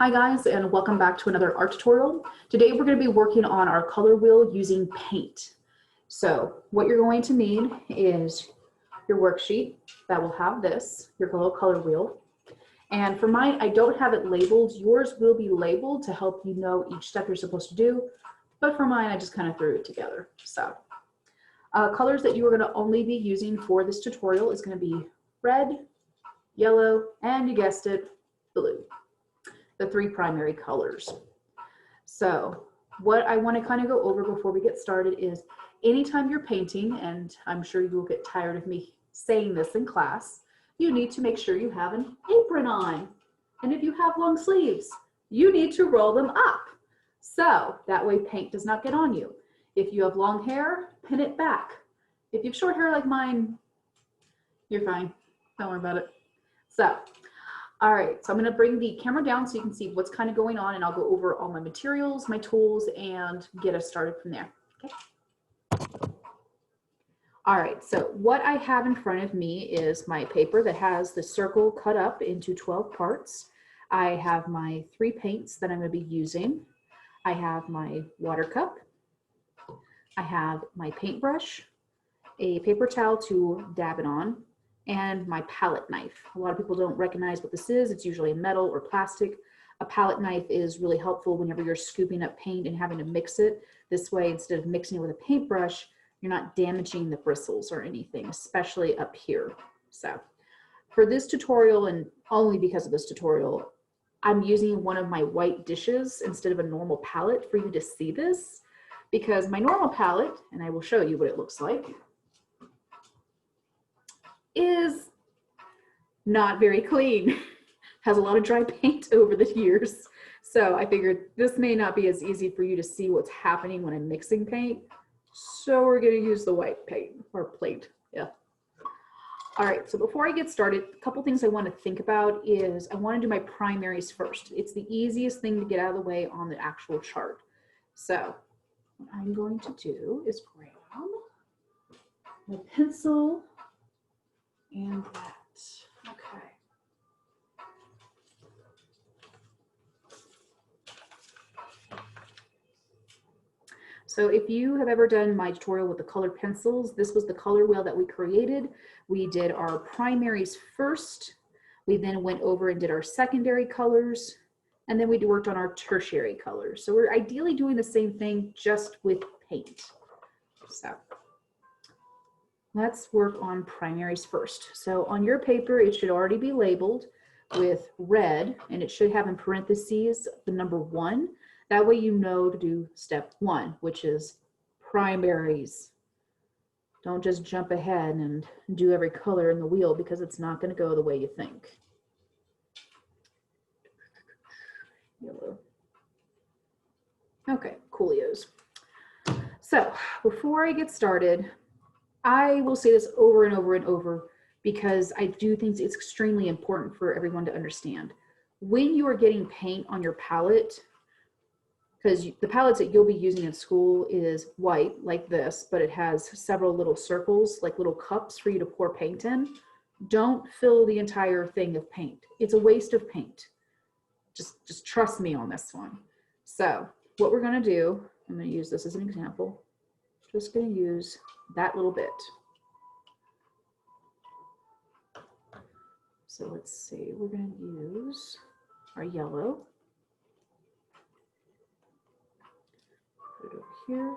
Hi guys, and welcome back to another art tutorial. Today we're going to be working on our color wheel using paint. So what you're going to need is your worksheet that will have this, your little color wheel. And for mine, I don't have it labeled. Yours will be labeled to help you know each step you're supposed to do. But for mine, I just kind of threw it together. So colors that you are going to only be using for this tutorial is going to be red, yellow, and you guessed it, blue. The three primary colors. So what I want to kind of go over before we get started is anytime you're painting, and I'm sure you will get tired of me saying this in class, you need to make sure you have an apron on. And if you have long sleeves, you need to roll them up. So that way paint does not get on you. If you have long hair, pin it back. If you have short hair like mine, you're fine. Don't worry about it. So all right, so I'm going to bring the camera down so you can see what's kind of going on, and I'll go over all my materials, my tools, and get us started from there. Okay. All right, so what I have in front of me is my paper that has the circle cut up into 12 parts. I have my 3 paints that I'm going to be using. I have my water cup. I have my paintbrush, a paper towel to dab it on, and my palette knife. A lot of people don't recognize what this is. It's usually metal or plastic. A palette knife is really helpful whenever you're scooping up paint and having to mix it. This way, instead of mixing it with a paintbrush, you're not damaging the bristles or anything, especially up here. So for this tutorial, and only because of this tutorial, I'm using one of my white dishes instead of a normal palette for you to see this, because my normal palette, and I will show you what it looks like, is not very clean. Has a lot of dry paint over the years. So I figured this may not be as easy for you to see what's happening when I'm mixing paint. So we're gonna use the white paint or plate, yeah. All right, so before I get started, a couple things I wanna think about is I wanna do my primaries first. It's the easiest thing to get out of the way on the actual chart. So what I'm going to do is grab my pencil and that, okay. So if you have ever done my tutorial with the colored pencils, this was the color wheel that we created. We did our primaries first. We then went over and did our secondary colors, and then we worked on our tertiary colors. So we're ideally doing the same thing, just with paint. So let's work on primaries first. So on your paper, it should already be labeled with red, and it should have in parentheses the number 1. That way you know to do step 1, which is primaries. Don't just jump ahead and do every color in the wheel, because it's not going to go the way you think. Yellow. Okay, coolios. So before I get started, I will say this over and over and over, because I do think it's extremely important for everyone to understand. When you are getting paint on your palette, because the palettes that you'll be using in school is white like this, but it has several little circles, like little cups for you to pour paint in. Don't fill the entire thing of paint. It's a waste of paint. Just trust me on this one. So what we're gonna do, I'm gonna use this as an example. Just gonna use that little bit. So let's see, we're gonna use our yellow. Put it over here.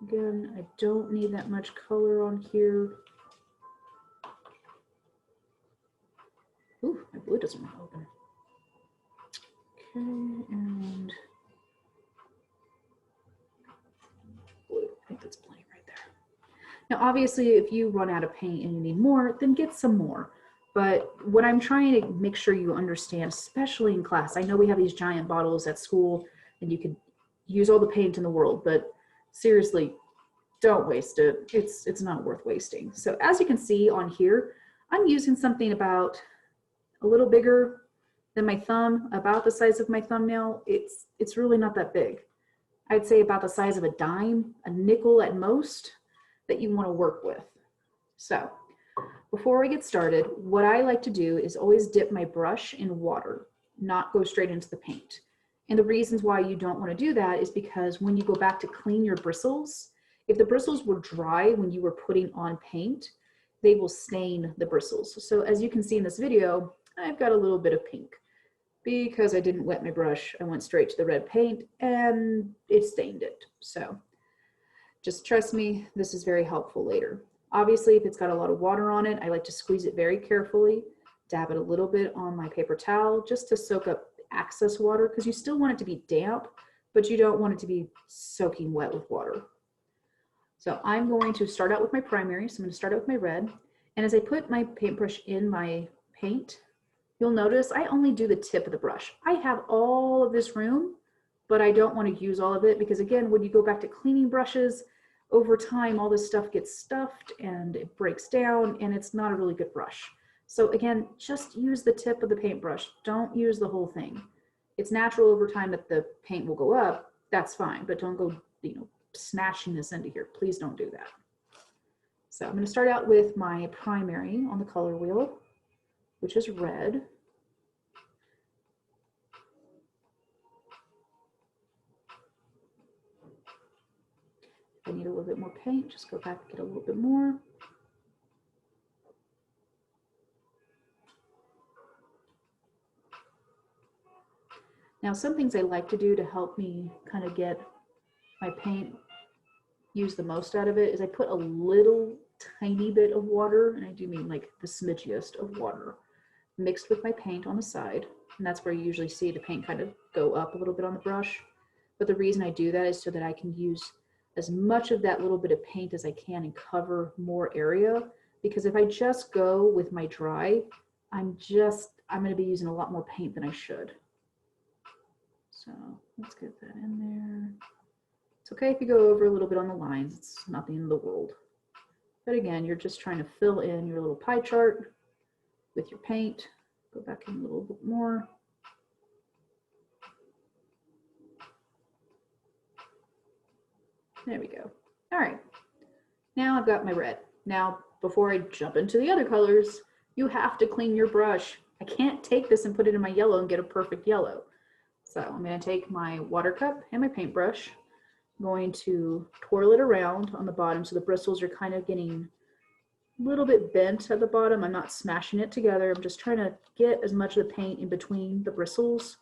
Again, I don't need that much color on here. Ooh, my blue doesn't want to open. Okay, and blue, I think that's plenty right there. Now, obviously, if you run out of paint and you need more, then get some more. But what I'm trying to make sure you understand, especially in class, I know we have these giant bottles at school and you could use all the paint in the world, but seriously, don't waste it. It's not worth wasting. So as you can see on here, I'm using something about a little bigger than my thumb, about the size of my thumbnail. It's really not that big. I'd say about the size of a dime, a nickel at most, that you want to work with. So Before I get started, what I like to do is always dip my brush in water, not go straight into the paint. And the reasons why you don't want to do that is because when you go back to clean your bristles, if the bristles were dry when you were putting on paint, they will stain the bristles. So as you can see in this video, I've got a little bit of pink. Because I didn't wet my brush, I went straight to the red paint and it stained it. So just trust me, this is very helpful later. Obviously, if it's got a lot of water on it, I like to squeeze it very carefully, dab it a little bit on my paper towel just to soak up excess water, because you still want it to be damp, but you don't want it to be soaking wet with water. So I'm going to start out with my primary. So I'm going to start out with my red. And as I put my paintbrush in my paint, you'll notice I only do the tip of the brush. I have all of this room, but I don't want to use all of it because, again, when you go back to cleaning brushes, over time, all this stuff gets stuffed and it breaks down and it's not a really good brush. So again, just use the tip of the paintbrush. Don't use the whole thing. It's natural over time that the paint will go up. That's fine, but don't go, smashing this into here. Please don't do that. So I'm going to start out with my primary on the color wheel, which is red. If I need a little bit more paint, just go back and get a little bit more. Now, some things I like to do to help me kind of get my paint, use the most out of it, is I put a little tiny bit of water, and I do mean like the smidgiest of water, mixed with my paint on the side. And that's where you usually see the paint kind of go up a little bit on the brush. But the reason I do that is so that I can use as much of that little bit of paint as I can and cover more area. Because if I just go with my dry, I'm going to be using a lot more paint than I should. So let's get that in there. It's okay if you go over a little bit on the lines. It's nothing in the world. But again, you're just trying to fill in your little pie chart with your paint. Go back in a little bit more. There we go. All right, now I've got my red. Now, before I jump into the other colors, you have to clean your brush. I can't take this and put it in my yellow and get a perfect yellow. So I'm going to take my water cup and my paintbrush. I'm going to twirl it around on the bottom so the bristles are kind of getting a little bit bent at the bottom. I'm not smashing it together. I'm just trying to get as much of the paint in between the bristles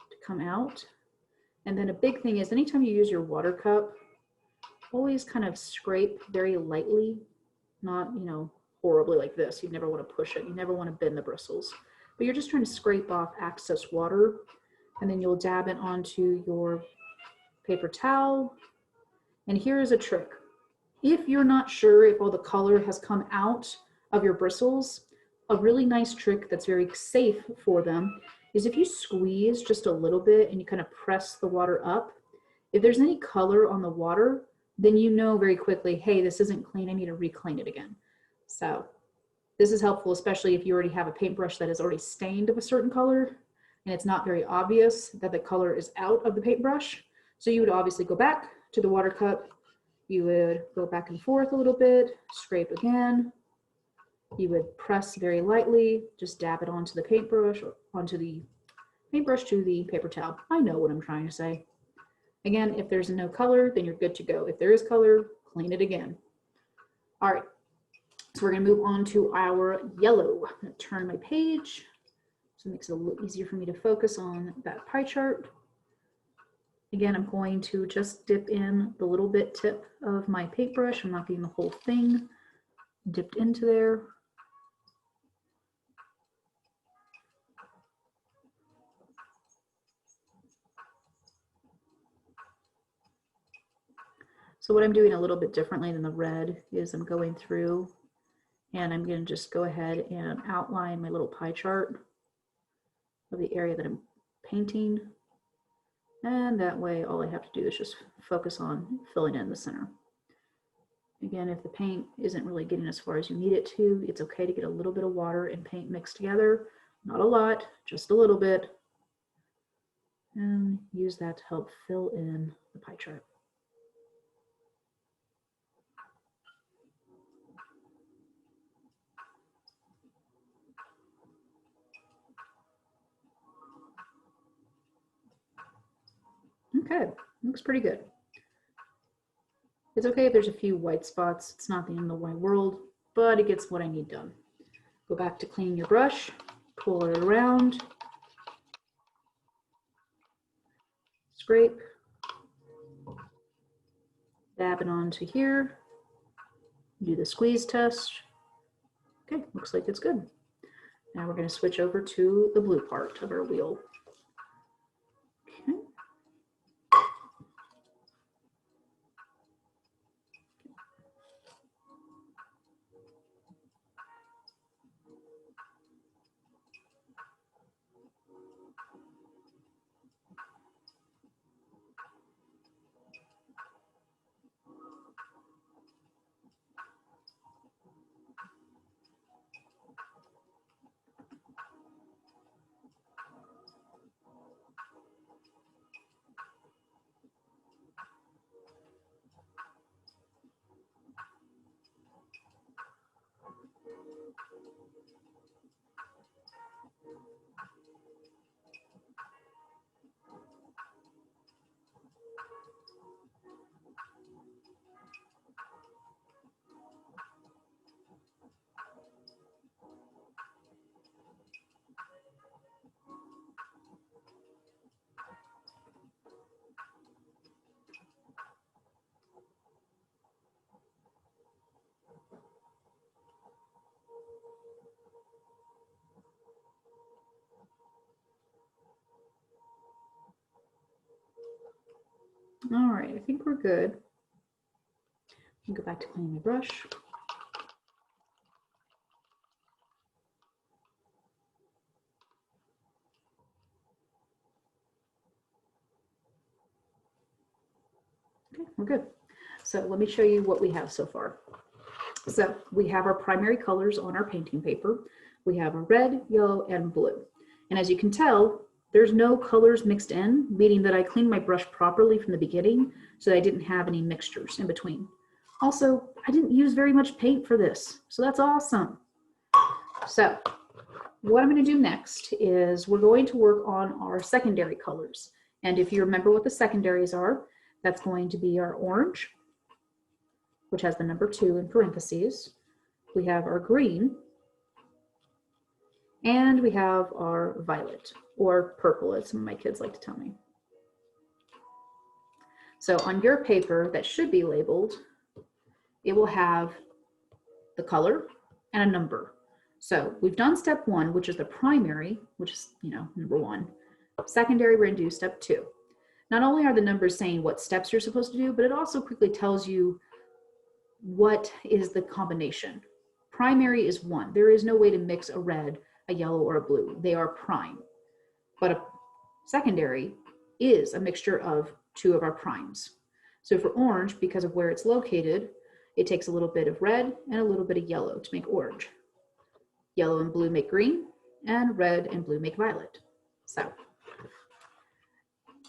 to come out. And then a big thing is anytime you use your water cup, always kind of scrape very lightly, not, horribly like this. You never want to push it. You never want to bend the bristles, but you're just trying to scrape off excess water, and then you'll dab it onto your paper towel. And here's a trick. If you're not sure if all the color has come out of your bristles, a really nice trick that's very safe for them is if you squeeze just a little bit and you kind of press the water up, if there's any color on the water, then you know very quickly, hey, this isn't clean, I need to reclean it again. So this is helpful, especially if you already have a paintbrush that is already stained of a certain color and it's not very obvious that the color is out of the paintbrush. So you would obviously go back to the water cup, you would go back and forth a little bit, scrape again, you would press very lightly, just dab it onto the paintbrush, or onto the paintbrush to the paper towel. I know what I'm trying to say. Again, if there's no color, then you're good to go. If there is color, clean it again. All right, so we're gonna move on to our yellow. I'm gonna turn my page, so it makes it a little easier for me to focus on that pie chart. Again, I'm going to just dip in the little bit tip of my paintbrush. I'm not getting the whole thing dipped into there. So what I'm doing a little bit differently than the red is I'm going through and I'm going to just go ahead and outline my little pie chart of the area that I'm painting. And that way, all I have to do is just focus on filling in the center. Again, if the paint isn't really getting as far as you need it to, it's okay to get a little bit of water and paint mixed together. Not a lot, just a little bit. And use that to help fill in the pie chart. Okay, looks pretty good. It's okay if there's a few white spots. It's not the end of the wide world, but it gets what I need done. Go back to cleaning your brush, pull it around, scrape, dab it onto here, do the squeeze test. Okay, looks like it's good. Now we're going to switch over to the blue part of our wheel. Okay. All right, I think we're good. Go back to cleaning the brush. Okay, we're good. So let me show you what we have so far. So we have our primary colors on our painting paper. We have a red, yellow, and blue. And as you can tell, there's no colors mixed in, meaning that I cleaned my brush properly from the beginning so that I didn't have any mixtures in between. Also, I didn't use very much paint for this, so that's awesome. So what I'm going to do next is we're going to work on our secondary colors. And if you remember what the secondaries are, that's going to be our orange, which has the number 2 in parentheses. We have our green, and we have our violet, or purple, as some of my kids like to tell me. So on your paper that should be labeled, it will have the color and a number. So we've done step 1, which is the primary, which is, number 1. Secondary, we're going to do step 2. Not only are the numbers saying what steps you're supposed to do, but it also quickly tells you what is the combination. Primary is 1. There is no way to mix a red, a yellow, or a blue. They are prime. But a secondary is a mixture of 2 of our primes. So for orange, because of where it's located, it takes a little bit of red and a little bit of yellow to make orange. Yellow and blue make green, and red and blue make violet. So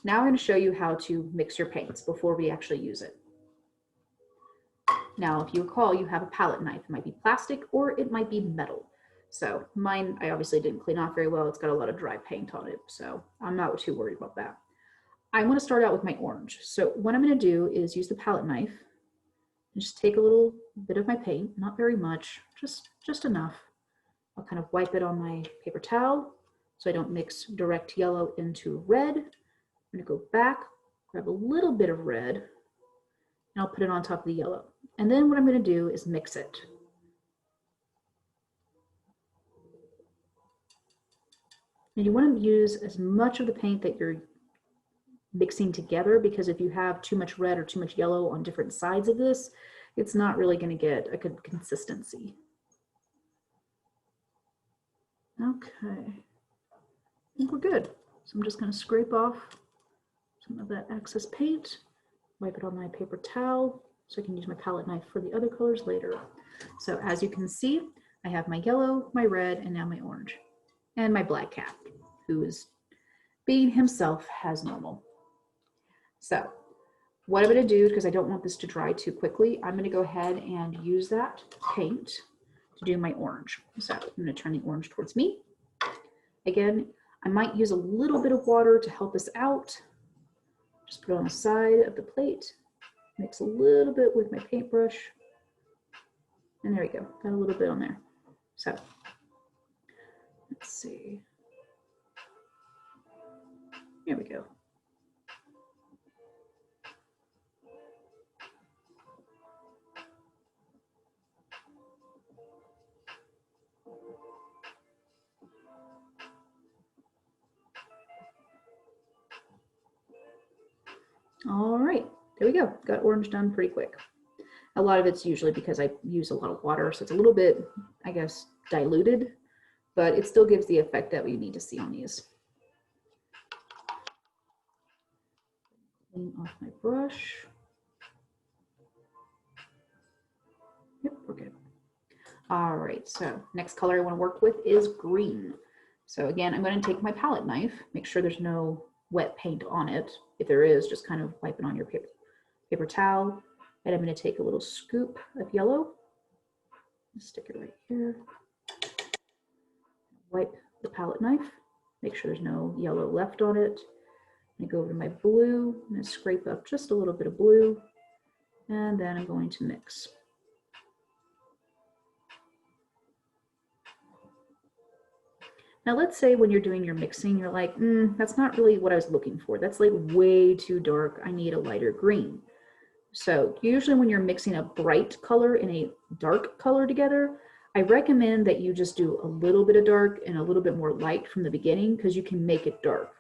now I'm going to show you how to mix your paints before we actually use it. Now, if you recall, you have a palette knife. It might be plastic or it might be metal. So mine, I obviously didn't clean off very well. It's got a lot of dry paint on it, so I'm not too worried about that. I want to start out with my orange. So what I'm going to do is use the palette knife and just take a little bit of my paint, not very much, just enough. I'll kind of wipe it on my paper towel so I don't mix direct yellow into red. I'm going to go back, grab a little bit of red, and I'll put it on top of the yellow. And then what I'm going to do is mix it. And you want to use as much of the paint that you're mixing together, because if you have too much red or too much yellow on different sides of this, it's not really going to get a good consistency. Okay, I think we're good. So I'm just going to scrape off some of that excess paint, wipe it on my paper towel so I can use my palette knife for the other colors later. So as you can see, I have my yellow, my red, and now my orange, and my black cat, who is being himself as normal. So what I'm going to do, because I don't want this to dry too quickly, I'm going to go ahead and use that paint to do my orange. So I'm going to turn the orange towards me. Again, I might use a little bit of water to help us out, Just put it on the side of the plate, mix a little bit with my paintbrush, and there we go, got a little bit on there. So let's see, here we go. All right, there we go. Got orange done pretty quick. A lot of it's usually because I use a lot of water, so it's a little bit, I guess, diluted, but it still gives the effect that we need to see on these. Clean off my brush. Yep, we're good. All right, so next color I want to work with is green. So again, I'm going to take my palette knife, make sure there's no wet paint on it. If there is, just kind of wipe it on your paper towel. And I'm going to take a little scoop of yellow, stick it right here. Wipe the palette knife, make sure there's no yellow left on it. I'm going to go over to my blue, I'm going to scrape up just a little bit of blue, and then I'm going to mix. Now let's say when you're doing your mixing, you're like, that's not really what I was looking for. That's like way too dark. I need a lighter green. So usually when you're mixing a bright color and a dark color together, I recommend that you just do a little bit of dark and a little bit more light from the beginning because you can make it dark.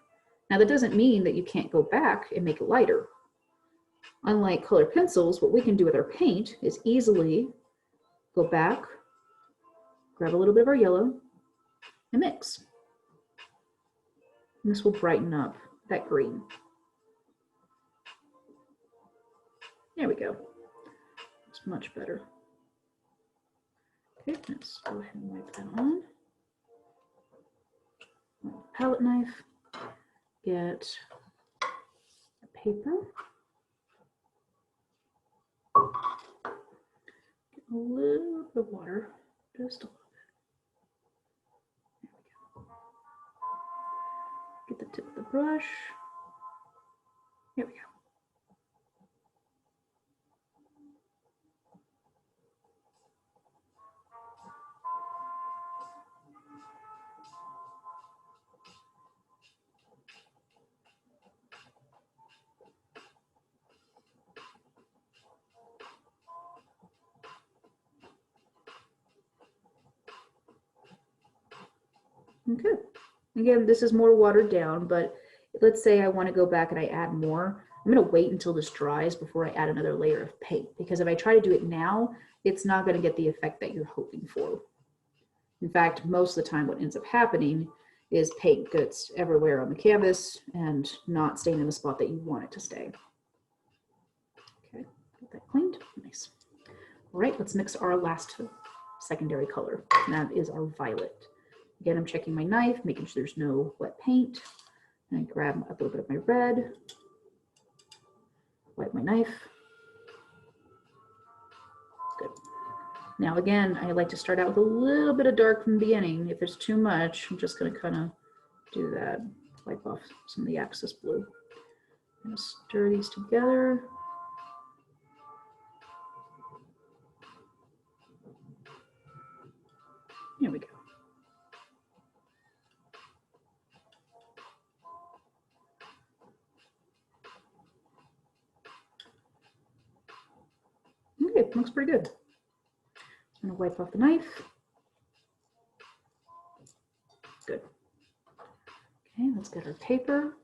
Now that doesn't mean that you can't go back and make it lighter. Unlike colored pencils, what we can do with our paint is easily go back, grab a little bit of our yellow, and mix. And this will brighten up that green. There we go. It's much better. Okay, let's go ahead and wipe that on. Palette knife, get a paper, get a little bit of water, just a little bit. There we go. Get the tip of the brush. Here we go. Okay. Again, this is more watered down, but let's say I want to go back and I add more. I'm going to wait until this dries before I add another layer of paint, because if I try to do it now, it's not going to get the effect that you're hoping for. In fact, most of the time what ends up happening is paint gets everywhere on the canvas and not staying in the spot that you want it to stay. Okay, get that cleaned. Nice. All right, let's mix our last secondary color, and that is our violet. Again, I'm checking my knife, making sure there's no wet paint. And I grab a little bit of my red, wipe my knife. Good. Now again, I like to start out with a little bit of dark from the beginning. If there's too much, I'm just going to kind of do that. Wipe off some of the excess blue. I'm going to stir these together. Here we go. Okay, looks pretty good. I'm going to wipe off the knife. Good. Okay, let's get our paper.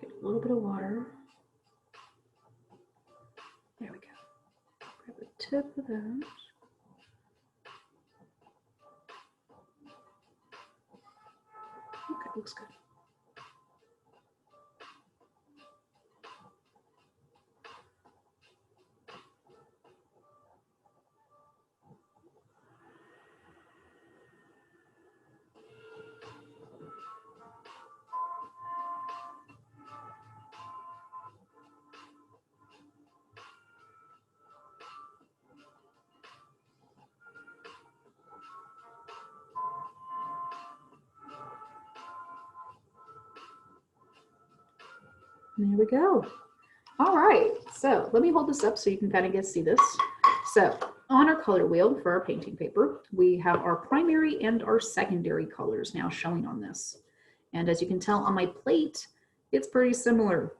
Get a little bit of water. There we go. Grab the tip of that. Okay, looks good. There we go. All right, so let me hold this up so you can kind of see this. So on our color wheel for our painting paper, we have our primary and our secondary colors now showing on this. And as you can tell on my plate, it's pretty similar.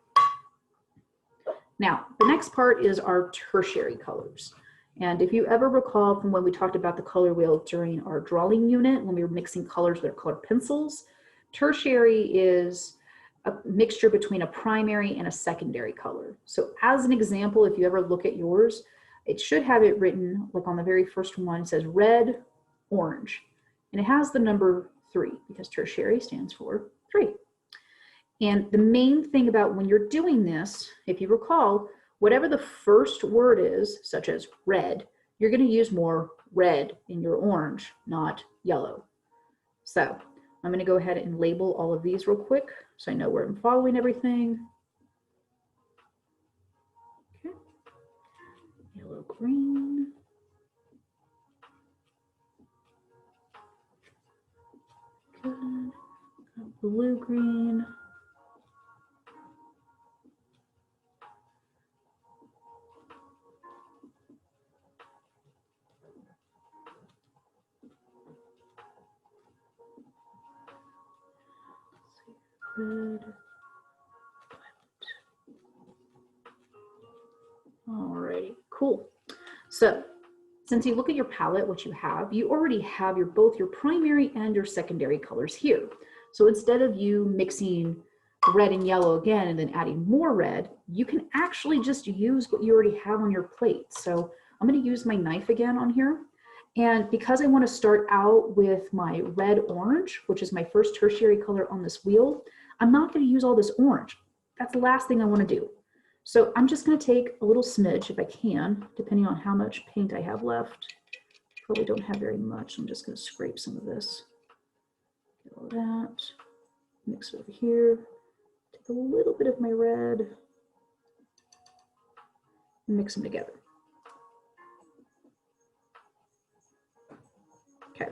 Now, the next part is our tertiary colors. And if you ever recall from when we talked about the color wheel during our drawing unit, when we were mixing colors with our colored pencils, tertiary is a mixture between a primary and a secondary color. So as an example, if you ever look at yours, it should have it written, like on the very first one, it says red, orange. And it has the number 3 because tertiary stands for 3. And the main thing about when you're doing this, if you recall, whatever the first word is, such as red, you're going to use more red in your orange, not yellow. So I'm going to go ahead and label all of these real quick so I know where I'm following everything. Okay. Yellow, green. Good. Blue, green. Red. Alrighty, cool. So since you look at your palette, what you already have both your primary and your secondary colors here. So instead of you mixing red and yellow again and then adding more red, you can actually just use what you already have on your plate. So I'm going to use my knife again on here. And because I want to start out with my red orange, which is my first tertiary color on this wheel, I'm not going to use all this orange. That's the last thing I want to do. So I'm just going to take a little smidge if I can, depending on how much paint I have left. Probably don't have very much. I'm just going to scrape some of this. Get all that. Mix it over here. Take a little bit of my red and mix them together. Okay.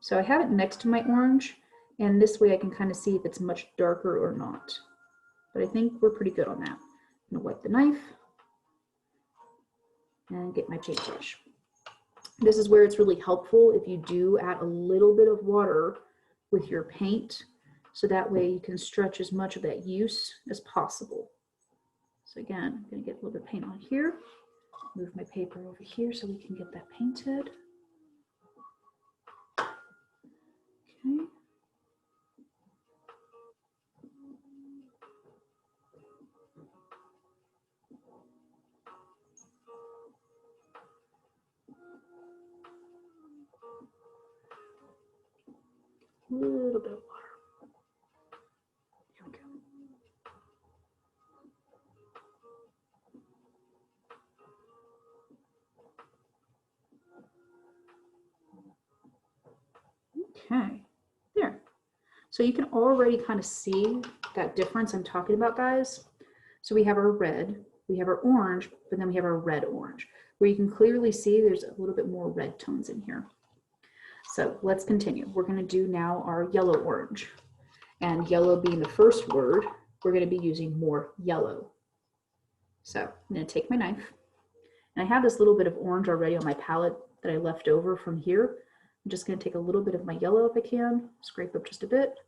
So I have it next to my orange, and this way I can kind of see if it's much darker or not. But I think we're pretty good on that. I'm going to wipe the knife and get my paintbrush. This is where it's really helpful if you do add a little bit of water with your paint, so that way you can stretch as much of that use as possible. So again, I'm going to get a little bit of paint on here, move my paper over here so we can get that painted. Okay. A little bit of water. Here we go. Okay, there. So you can already kind of see that difference I'm talking about, guys. So we have our red, we have our orange, but then we have our red orange, where you can clearly see there's a little bit more red tones in here. So let's continue. We're going to do now our yellow orange. And yellow being the first word, we're going to be using more yellow. So I'm going to take my knife, and I have this little bit of orange already on my palette that I left over from here. I'm just going to take a little bit of my yellow if I can, scrape up just a bit,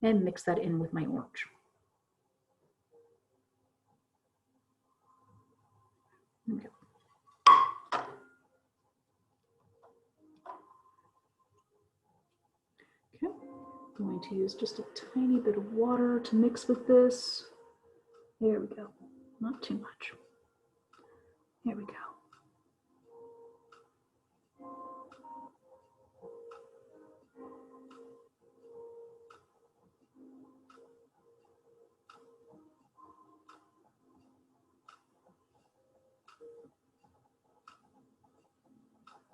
and mix that in with my orange. There we go. Okay, I'm going to use just a tiny bit of water to mix with this. There we go, not too much. There we go.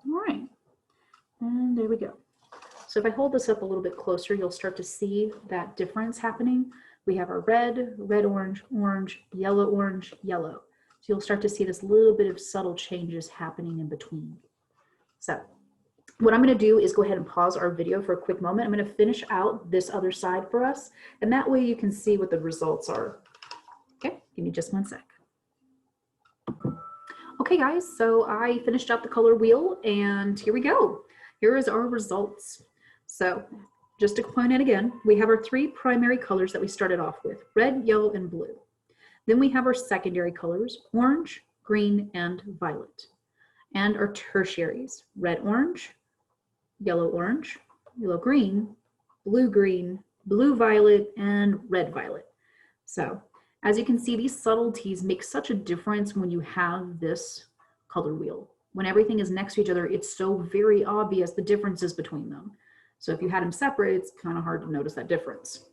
All right, and there we go. So if I hold this up a little bit closer, you'll start to see that difference happening. We have our red, red, orange, orange, yellow. So you'll start to see this little bit of subtle changes happening in between. So what I'm going to do is go ahead and pause our video for a quick moment. I'm going to finish out this other side for us, and that way you can see what the results are. Give me just one sec. Okay guys, so I finished up the color wheel and here we go. Here is our results. So just to point out again, we have our 3 primary colors that we started off with, red, yellow, and blue. Then we have our secondary colors, orange, green, and violet. And our tertiaries, red, orange, yellow, green, blue, violet, and red, violet. So as you can see, these subtleties make such a difference when you have this color wheel. When everything is next to each other, it's so very obvious the differences between them. So if you had them separate, it's kind of hard to notice that difference.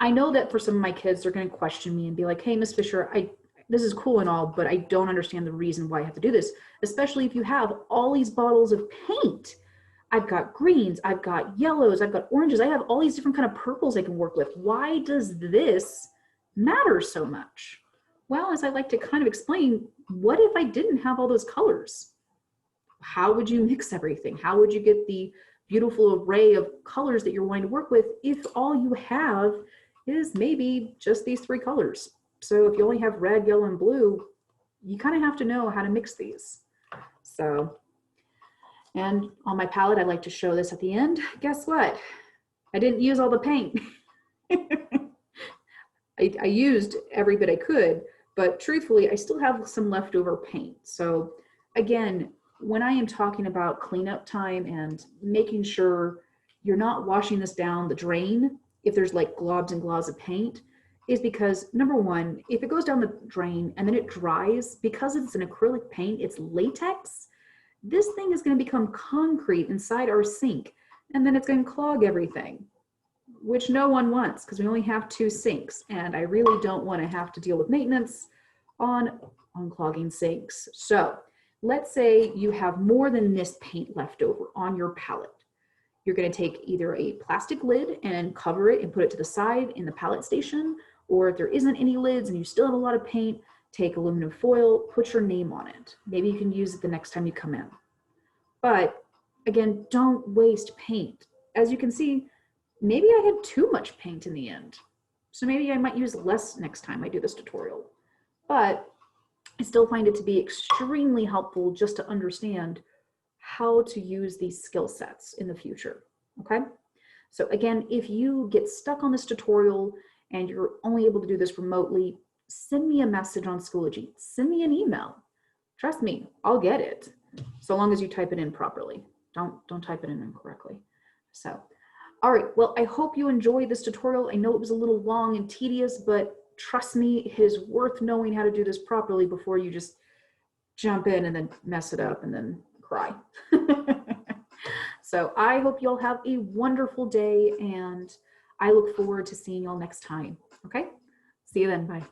I know that for some of my kids, they're going to question me and be like, hey, Miss Fisher, this is cool and all, but I don't understand the reason why I have to do this, especially if you have all these bottles of paint. I've got greens, I've got yellows, I've got oranges, I have all these different kind of purples I can work with. Why does this matter so much? Well, as I like to kind of explain, what if I didn't have all those colors? How would you mix everything? How would you get the beautiful array of colors that you're wanting to work with if all you have is maybe just these 3 colors? So if you only have red, yellow, and blue, you kind of have to know how to mix these. So, and on my palette, I like to show this at the end. Guess what? I didn't use all the paint. I used every bit I could, but truthfully, I still have some leftover paint. So again, when I am talking about cleanup time and making sure you're not washing this down the drain, if there's like globs and globs of paint, is because number one, if it goes down the drain and then it dries, because it's an acrylic paint, it's latex, this thing is going to become concrete inside our sink, and then it's going to clog everything, which no one wants because we only have 2 sinks, and I really don't want to have to deal with maintenance on clogging sinks. So let's say you have more than this paint left over on your palette. You're going to take either a plastic lid and cover it and put it to the side in the palette station, or if there isn't any lids and you still have a lot of paint, take aluminum foil, put your name on it. Maybe you can use it the next time you come in. But again, don't waste paint. As you can see, maybe I had too much paint in the end. So maybe I might use less next time I do this tutorial. But I still find it to be extremely helpful just to understand how to use these skill sets in the future, okay? So again, if you get stuck on this tutorial and you're only able to do this remotely, send me a message on Schoology. Send me an email. Trust me, I'll get it, so long as you type it in properly. Don't type it in incorrectly. So, all right, well, I hope you enjoyed this tutorial. I know it was a little long and tedious, but trust me, it is worth knowing how to do this properly before you just jump in and then mess it up and then cry. So I hope you'll have a wonderful day, and I look forward to seeing y'all next time. Okay? See you then. Bye.